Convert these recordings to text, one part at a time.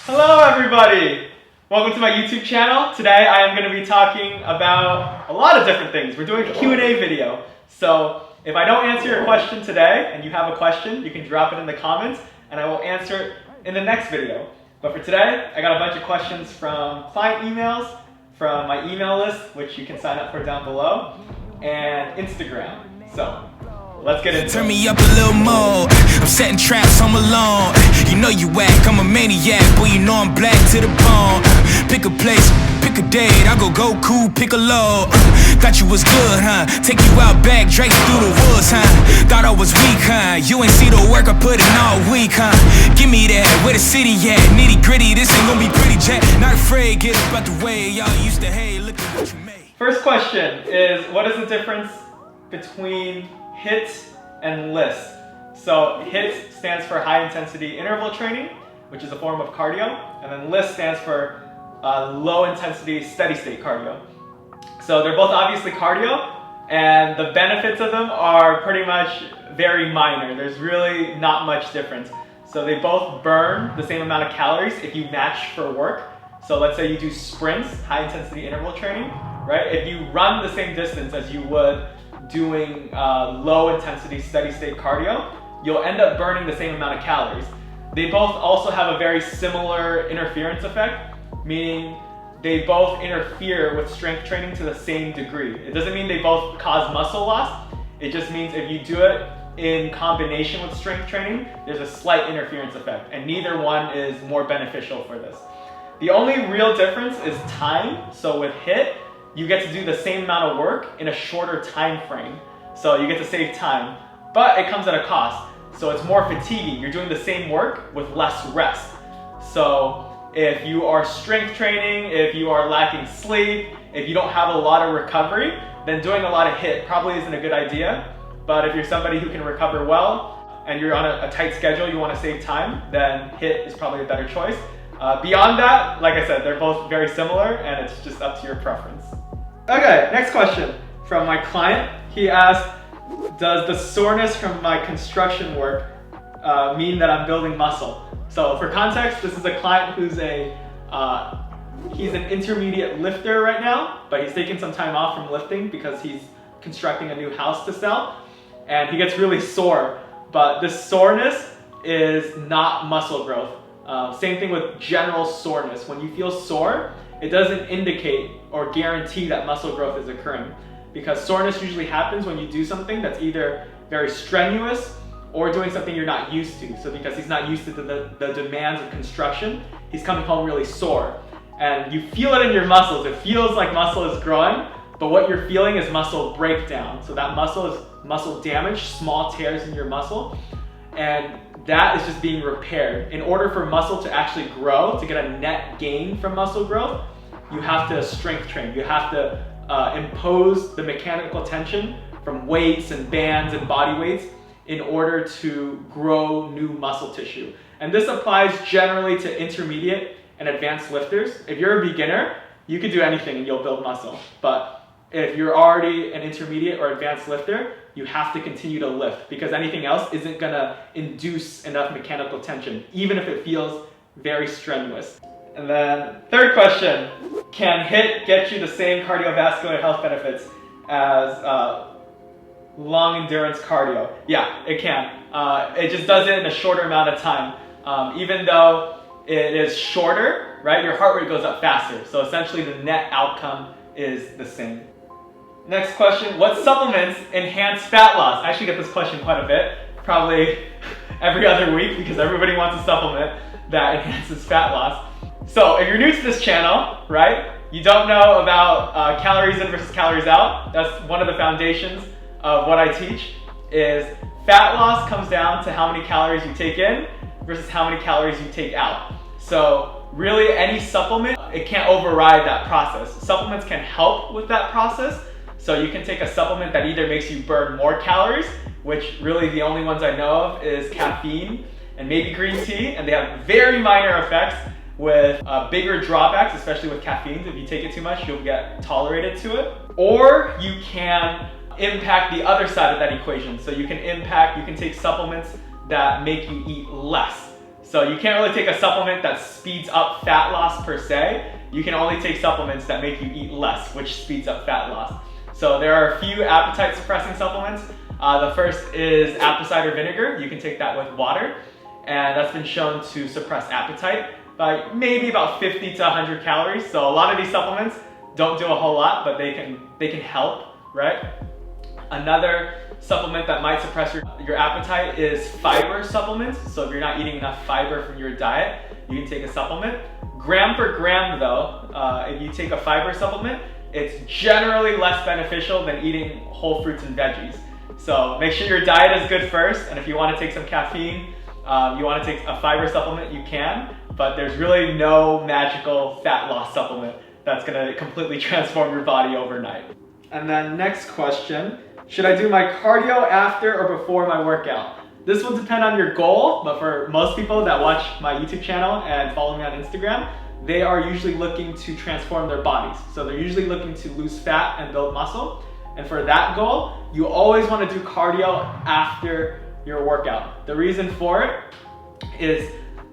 Hello everybody! Welcome to my YouTube channel. Today I am going to be talking about a lot of different things. We're doing a Q&A video. So if I don't answer your question today and you have a question, you can drop it in the comments and I will answer it in the next video. But for today, I got a bunch of questions from client emails, from my email list, which you can sign up for down below, and Instagram. So let's get into it. Turn me up a little more. I'm setting traps, I'm alone. You know you whack, I'm a maniac, boy, you know I'm black to the bone. Pick a place, pick a date, I go cool, pick a load. Thought you was good, huh? Take you out back, Drake through the woods, huh? Thought I was weak, huh? You ain't see the work I put in all week, huh? Give me that, where the city at? Nitty gritty, this ain't gonna be pretty, Jack. Not afraid, get up out the way. Y'all used to hate, look at what you made. First question is, what is the difference between HIIT and LISS? So HIIT stands for high intensity interval training, which is a form of cardio, and then LISS stands for low intensity steady state cardio. So they're both obviously cardio, and the benefits of them are pretty much very minor. There's really not much difference. So they both burn the same amount of calories if you match for work. So let's say you do sprints, high intensity interval training, right? If you run the same distance as you would doing low intensity steady state cardio, you'll end up burning the same amount of calories. They both also have a very similar interference effect, meaning they both interfere with strength training to the same degree. It doesn't mean they both cause muscle loss. It just means if you do it in combination with strength training, there's a slight interference effect, and neither one is more beneficial for this. The only real difference is time. So with HIIT, you get to do the same amount of work in a shorter time frame. So you get to save time, but it comes at a cost. So it's more fatiguing. You're doing the same work with less rest. So if you are strength training, if you are lacking sleep, if you don't have a lot of recovery, then doing a lot of HIIT probably isn't a good idea. But if you're somebody who can recover well and you're on a tight schedule, you want to save time, then HIIT is probably a better choice. Beyond that, like I said, they're both very similar and it's just up to your preference. Okay, next question from my client. He asked, does the soreness from my construction work mean that I'm building muscle? So for context, this is a client who's he's an intermediate lifter right now, but he's taking some time off from lifting because he's constructing a new house to sell, and he gets really sore. But this soreness is not muscle growth. Same thing with general soreness. When you feel sore, it doesn't indicate or guarantee that muscle growth is occurring, because soreness usually happens when you do something that's either very strenuous or doing something you're not used to. So because he's not used to the demands of construction, he's coming home really sore. And you feel it in your muscles. It feels like muscle is growing, but what you're feeling is muscle breakdown. So that muscle is muscle damage, small tears in your muscle, and that is just being repaired. In order for muscle to actually grow, to get a net gain from muscle growth, you have to strength train. You have to impose the mechanical tension from weights and bands and body weights in order to grow new muscle tissue. And this applies generally to intermediate and advanced lifters. If you're a beginner, you can do anything and you'll build muscle. But if you're already an intermediate or advanced lifter, you have to continue to lift, because anything else isn't gonna induce enough mechanical tension, even if it feels very strenuous. And then third question, can HIIT get you the same cardiovascular health benefits as long endurance cardio? Yeah, it can. It just does it in a shorter amount of time. Even though it is shorter, right, your heart rate goes up faster. So essentially the net outcome is the same. Next question, what supplements enhance fat loss? I actually get this question quite a bit, probably every other week, because everybody wants a supplement that enhances fat loss. So if you're new to this channel, right, you don't know about calories in versus calories out. That's one of the foundations of what I teach, is fat loss comes down to how many calories you take in versus how many calories you take out. So really any supplement, it can't override that process. Supplements can help with that process. So you can take a supplement that either makes you burn more calories, which really the only ones I know of is caffeine and maybe green tea, and they have very minor effects with bigger drawbacks, especially with caffeine. If you take it too much, you'll get tolerated to it. Or you can impact the other side of that equation. So you can take supplements that make you eat less. So you can't really take a supplement that speeds up fat loss per se. You can only take supplements that make you eat less, which speeds up fat loss. So there are a few appetite suppressing supplements. The first is apple cider vinegar. You can take that with water, and that's been shown to suppress appetite by maybe about 50 to 100 calories. So a lot of these supplements don't do a whole lot, but they can help, right? Another supplement that might suppress your appetite is fiber supplements. So if you're not eating enough fiber from your diet, you can take a supplement. Gram for gram though, if you take a fiber supplement, it's generally less beneficial than eating whole fruits and veggies. So make sure your diet is good first, and if you want to take some caffeine, you want to take a fiber supplement, you can, but there's really no magical fat loss supplement that's going to completely transform your body overnight. And then next question, should I do my cardio after or before my workout? This will depend on your goal, but for most people that watch my YouTube channel and follow me on Instagram, they are usually looking to transform their bodies. So they're usually looking to lose fat and build muscle. And for that goal, you always want to do cardio after your workout. The reason for it is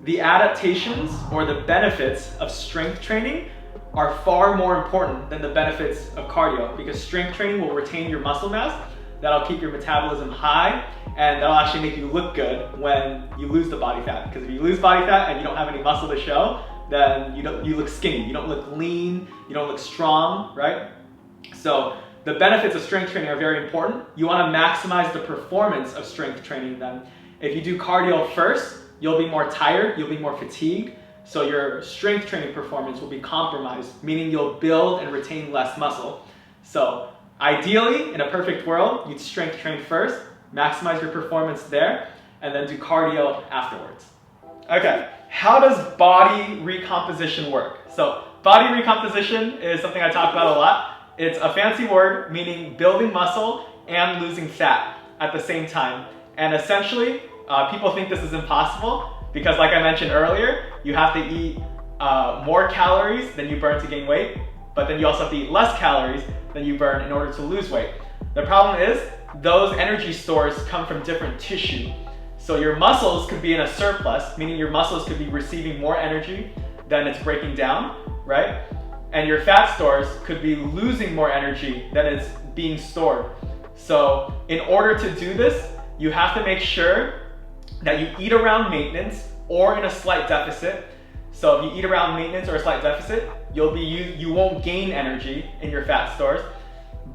the adaptations or the benefits of strength training are far more important than the benefits of cardio, because strength training will retain your muscle mass, that'll keep your metabolism high, and that'll actually make you look good when you lose the body fat. Because if you lose body fat and you don't have any muscle to show, then you look skinny, you don't look lean, you don't look strong, right? So the benefits of strength training are very important. You want to maximize the performance of strength training then. If you do cardio first, you'll be more tired, you'll be more fatigued, so your strength training performance will be compromised, meaning you'll build and retain less muscle. So ideally, in a perfect world, you'd strength train first, maximize your performance there, and then do cardio afterwards. Okay, how does body recomposition work? So body recomposition is something I talk about a lot. It's a fancy word meaning building muscle and losing fat at the same time. And essentially, people think this is impossible because, like I mentioned earlier, you have to eat more calories than you burn to gain weight, but then you also have to eat less calories than you burn in order to lose weight. The problem is those energy stores come from different tissue. So your muscles could be in a surplus, meaning your muscles could be receiving more energy than it's breaking down, right? And your fat stores could be losing more energy than it's being stored. So in order to do this, you have to make sure that you eat around maintenance or in a slight deficit. So if you eat around maintenance or a slight deficit, you won't gain energy in your fat stores.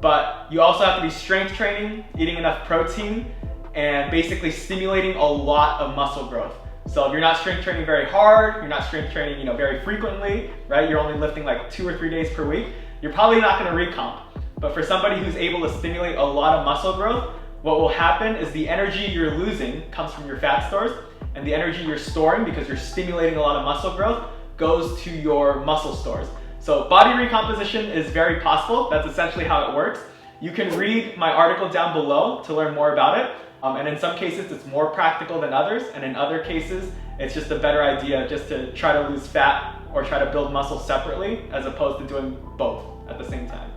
But you also have to be strength training, eating enough protein, and basically stimulating a lot of muscle growth. So if you're not strength training very hard, you're not strength training very frequently, right? You're only lifting like 2 or 3 days per week, you're probably not gonna recomp. But for somebody who's able to stimulate a lot of muscle growth, what will happen is the energy you're losing comes from your fat stores, and the energy you're storing, because you're stimulating a lot of muscle growth, goes to your muscle stores. So body recomposition is very possible. That's essentially how it works. You can read my article down below to learn more about it. And in some cases, it's more practical than others. And in other cases, it's just a better idea just to try to lose fat or try to build muscle separately, as opposed to doing both at the same time.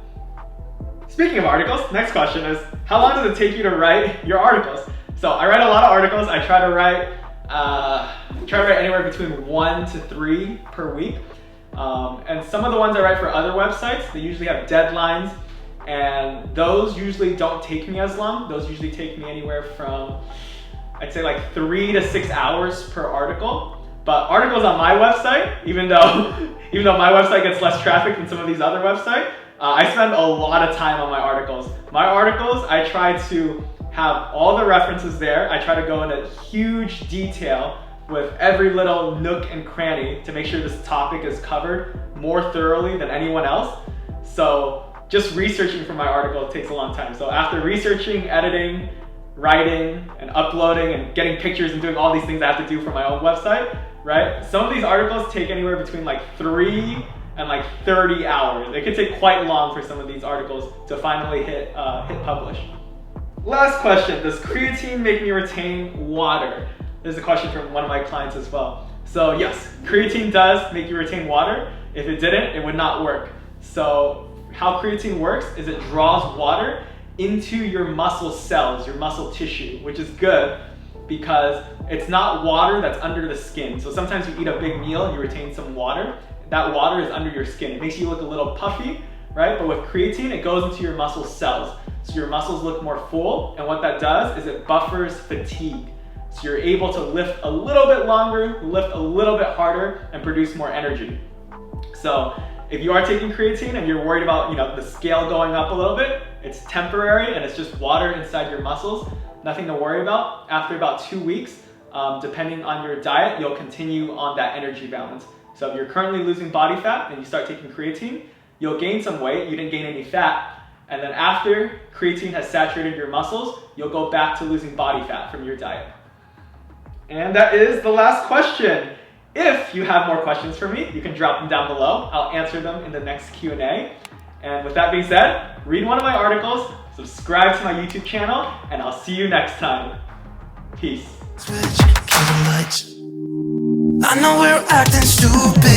Speaking of articles, next question is, how long does it take you to write your articles? So I write a lot of articles. I try to write anywhere between 1 to 3 per week. And some of the ones I write for other websites, they usually have deadlines, and those usually don't take me as long. Those usually take me anywhere from, I'd say like 3 to 6 hours per article. But articles on my website, even though my website gets less traffic than some of these other websites, I spend a lot of time on my articles. My articles, I try to have all the references there. I try to go into huge detail with every little nook and cranny to make sure this topic is covered more thoroughly than anyone else. So just researching for my article takes a long time. So after researching, editing, writing, and uploading, and getting pictures and doing all these things I have to do for my own website, right? Some of these articles take anywhere between like 3 and like 30 hours. It could take quite long for some of these articles to finally hit publish. Last question, does creatine make me retain water? This is a question from one of my clients as well. So yes, creatine does make you retain water. If it didn't, it would not work. So how creatine works is it draws water into your muscle cells, your muscle tissue, which is good. because it's not water that's under the skin. So sometimes you eat a big meal and you retain some water. That water is under your skin. It makes you look a little puffy, right? But with creatine, it goes into your muscle cells. So your muscles look more full, and what that does is it buffers fatigue. So you're able to lift a little bit longer, lift a little bit harder, and produce more energy. So if you are taking creatine and you're worried about the scale going up a little bit, it's temporary and it's just water inside your muscles. Nothing to worry about. After about 2 weeks, depending on your diet, you'll continue on that energy balance. So if you're currently losing body fat and you start taking creatine, you'll gain some weight. You didn't gain any fat. And then after creatine has saturated your muscles, you'll go back to losing body fat from your diet. And that is the last question. If you have more questions for me, you can drop them down below. I'll answer them in the next Q&A. And with that being said, read one of my articles, subscribe to my YouTube channel, and I'll see you next time. Peace. I know we're acting stupid.